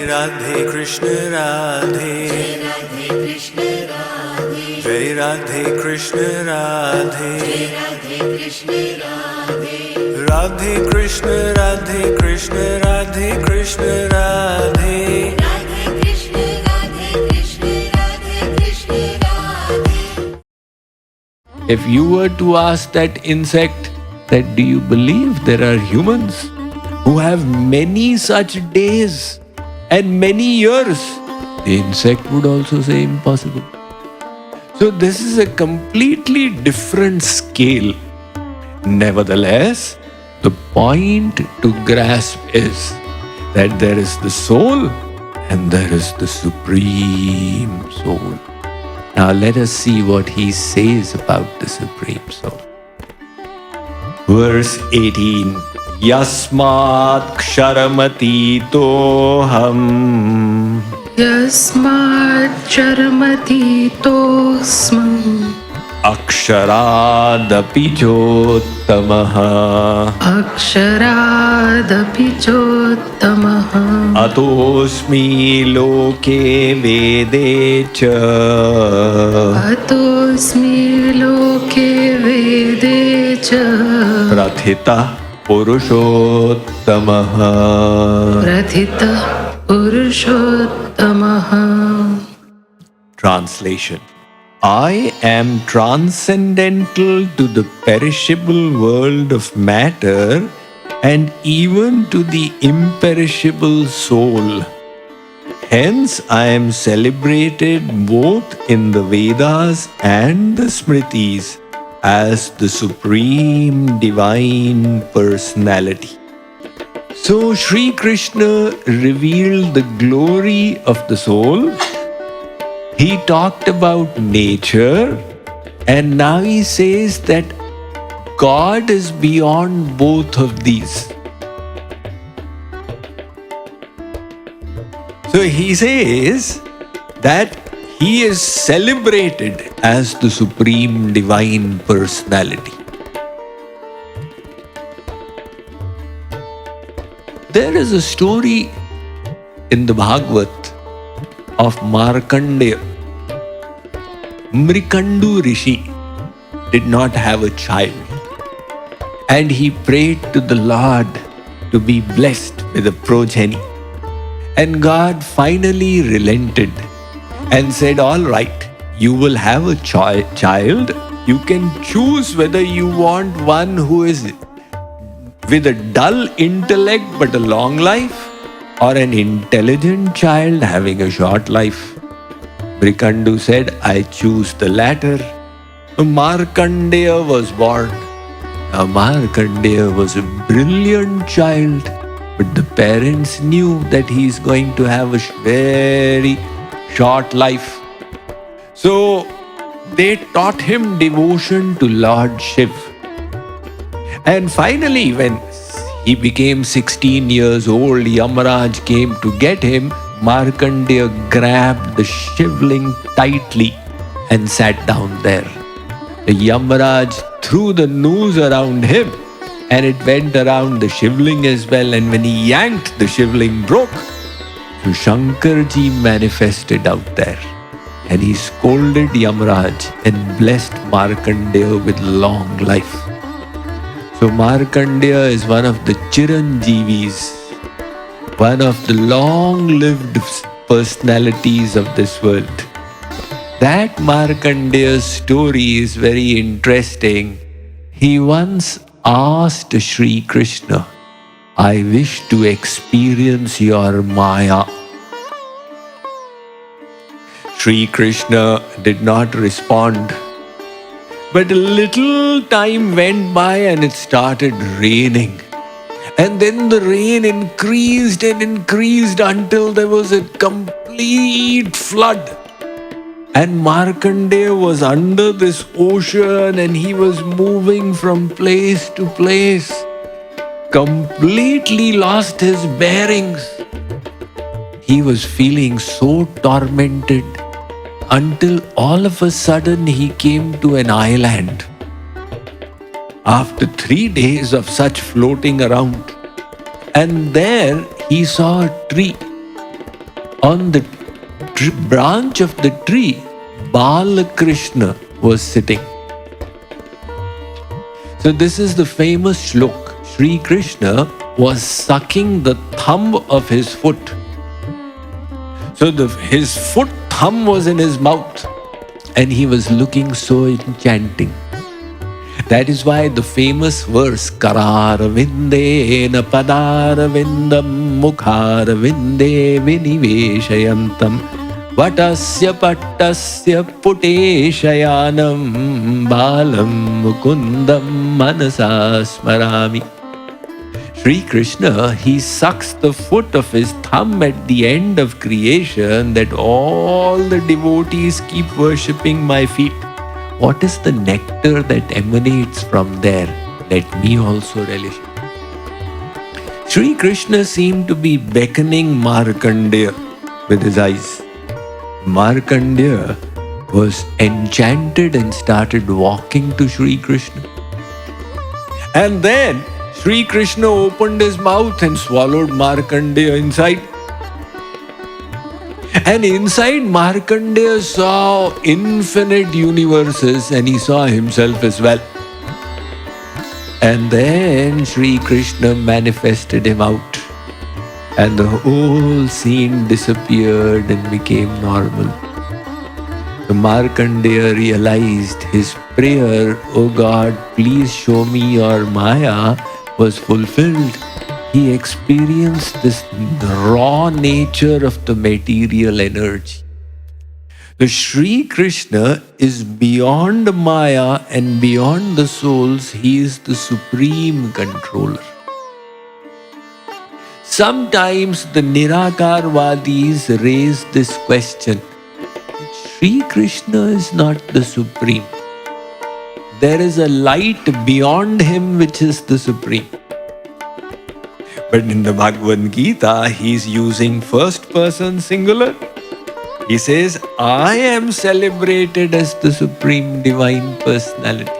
Radhe Krishna Radhe, Jai Radhe Krishna Radhe, Radhe Krishna Radhe Krishna Radhe Krishna Radhe, If you were to ask that insect that do you believe there are humans who have many such days and many years, the insect would also say impossible. So this is a completely different scale. Nevertheless, the point to grasp is that there is the soul and there is the supreme soul. Now let us see what he says about the Supreme Soul. Verse 18. Yasmat ksharamati-toham Yasmat charamati-tosmam Aksharadapi chottamaha Aksharadapi chottamaha Atosmi loke vede cha Atosmi loke vede cha Prathita Purushottamaha. Prathita Purushottamaha. Translation. I am transcendental to the perishable world of matter and even to the imperishable soul. Hence, I am celebrated both in the Vedas and the Smritis as the Supreme Divine Personality. So, Sri Krishna revealed the glory of the soul. He talked about nature, and now he says that God is beyond both of these. So he says that he is celebrated as the Supreme Divine Personality. There is a story in the Bhagavad of Markandeya. Mrikandu Rishi did not have a child, and he prayed to the Lord to be blessed with a progeny. And God finally relented and said, all right, you will have a child. You can choose whether you want one who is with a dull intellect but a long life, or an intelligent child having a short life. Mrikandu said, I choose the latter. Markandeya was born. Now Markandeya was a brilliant child, but the parents knew that he is going to have a very short life. So they taught him devotion to Lord Shiv. And finally, when he became 16 years old, Yamaraj came to get him. Markandeya grabbed the shivling tightly and sat down there. The Yamaraj threw the noose around him, and it went around the shivling as well. And when he yanked, the shivling broke. So Shankarji manifested out there, and he scolded Yamaraj and blessed Markandeya with long life. So Markandeya is one of the Chiranjeevis, one of the long-lived personalities of this world. That Markandeya's story is very interesting. He once asked Sri Krishna, I wish to experience your Maya. Sri Krishna did not respond. But a little time went by and it started raining. And then the rain increased and increased until there was a complete flood. And Markandeya was under this ocean and he was moving from place to place, completely lost his bearings. He was feeling so tormented until all of a sudden he came to an island. After 3 days of such floating around, and there he saw a tree. On the branch of the tree, Balakrishna was sitting. So this is the famous shlok. Sri Krishna was sucking the thumb of his foot. So his foot thumb was in his mouth and he was looking so enchanting. That is why the famous verse Kararavindena Padaravindam Mukharavinde Viniveshayantam Vatasya Pattasya Puteshayanam Balam Mukundam Manasa Smarami. Sri Krishna, he sucks the foot of his thumb at the end of creation that all the devotees keep worshipping my feet. What is the nectar that emanates from there? Let me also relish it. Sri Krishna seemed to be beckoning Markandeya with his eyes. Markandeya was enchanted and started walking to Sri Krishna. And then Sri Krishna opened his mouth and swallowed Markandeya inside. And inside Markandeya saw infinite universes and he saw himself as well. And then Sri Krishna manifested him out. And the whole scene disappeared and became normal. The Markandeya realized his prayer, "Oh God, please show me your Maya," was fulfilled. He experienced this raw nature of the material energy. The Sri Krishna is beyond Maya and beyond the souls. He is the supreme controller. Sometimes the Nirakarvadis raise this question: Sri Krishna is not the supreme. There is a light beyond him which is the supreme. But in the Bhagavad Gita, he is using first person singular. He says, I am celebrated as the supreme divine personality.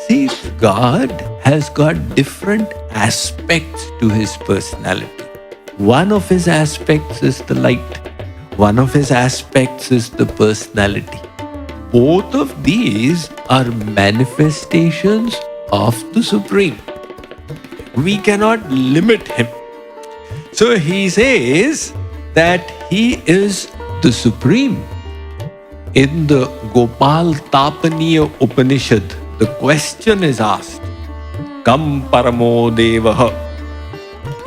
See, God has got different aspects to his personality. One of his aspects is the light. One of his aspects is the personality. Both of these are manifestations of the Supreme. We cannot limit him. So he says that he is the Supreme. In the Gopal Tapaniya Upanishad, the question is asked, Kam paramo devaha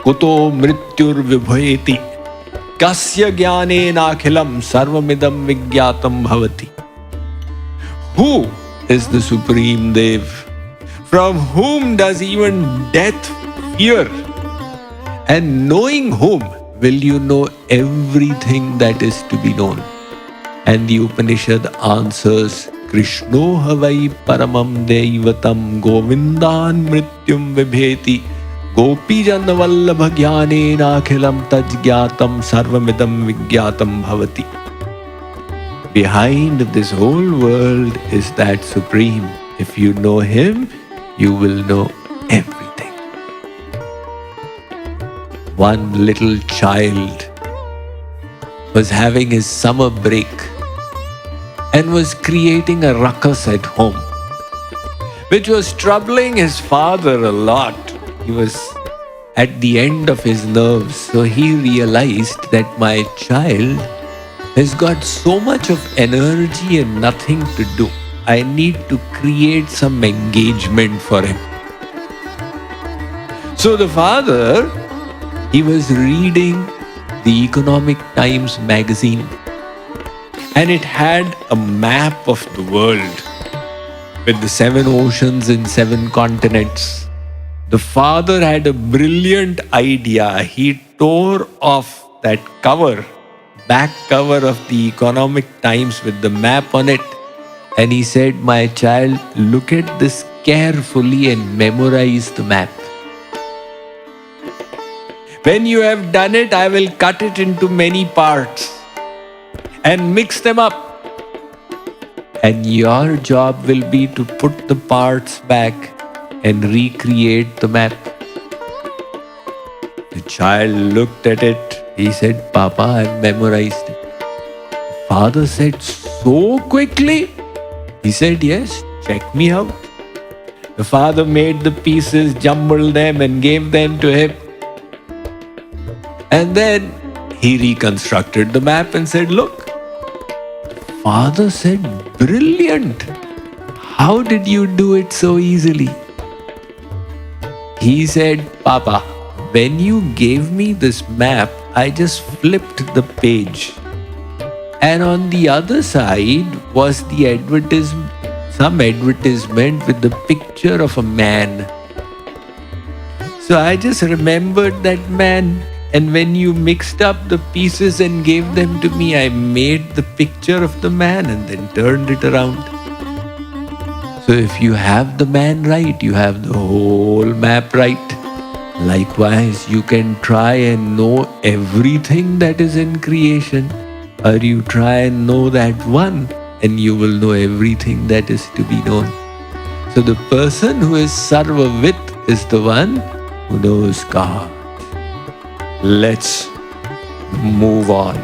kuto mrityur vibhayeti kasya jnanena akhilam sarvamidam vigyatam bhavati. Who is the Supreme Dev? From whom does even death fear? And knowing whom will you know everything that is to be known? And the Upanishad answers, Krishno havai paramam deivatam govindan mrityum vibheti gopi janavallabha jnanena akhilam tajgyatam sarvamidam vigyatam bhavati. Behind this whole world is that Supreme. If you know him, you will know everything. One little child was having his summer break and was creating a ruckus at home, which was troubling his father a lot. He was at the end of his nerves, so he realized that my child has got so much of energy and nothing to do. I need to create some engagement for him. So the father, he was reading the Economic Times magazine, and it had a map of the world with the 7 oceans and 7 continents. The father had a brilliant idea. He tore off that cover, back cover of the Economic Times with the map on it. And he said, my child, look at this carefully and memorize the map. When you have done it, I will cut it into many parts and mix them up. And your job will be to put the parts back and recreate the map. The child looked at it He said, Papa, I've memorized it. Father said, so quickly? He said, yes, check me out. The father made the pieces, jumbled them and gave them to him. And then he reconstructed the map and said, look. Father said, brilliant. How did you do it so easily? He said, Papa, when you gave me this map, I just flipped the page. And on the other side was the advertisement, some advertisement with the picture of a man. So I just remembered that man. And when you mixed up the pieces and gave them to me, I made the picture of the man and then turned it around. So if you have the man right, you have the whole map right. Likewise, you can try and know everything that is in creation, or you try and know that one, and you will know everything that is to be known. So the person who is Sarvavit is the one who knows God. Let's move on.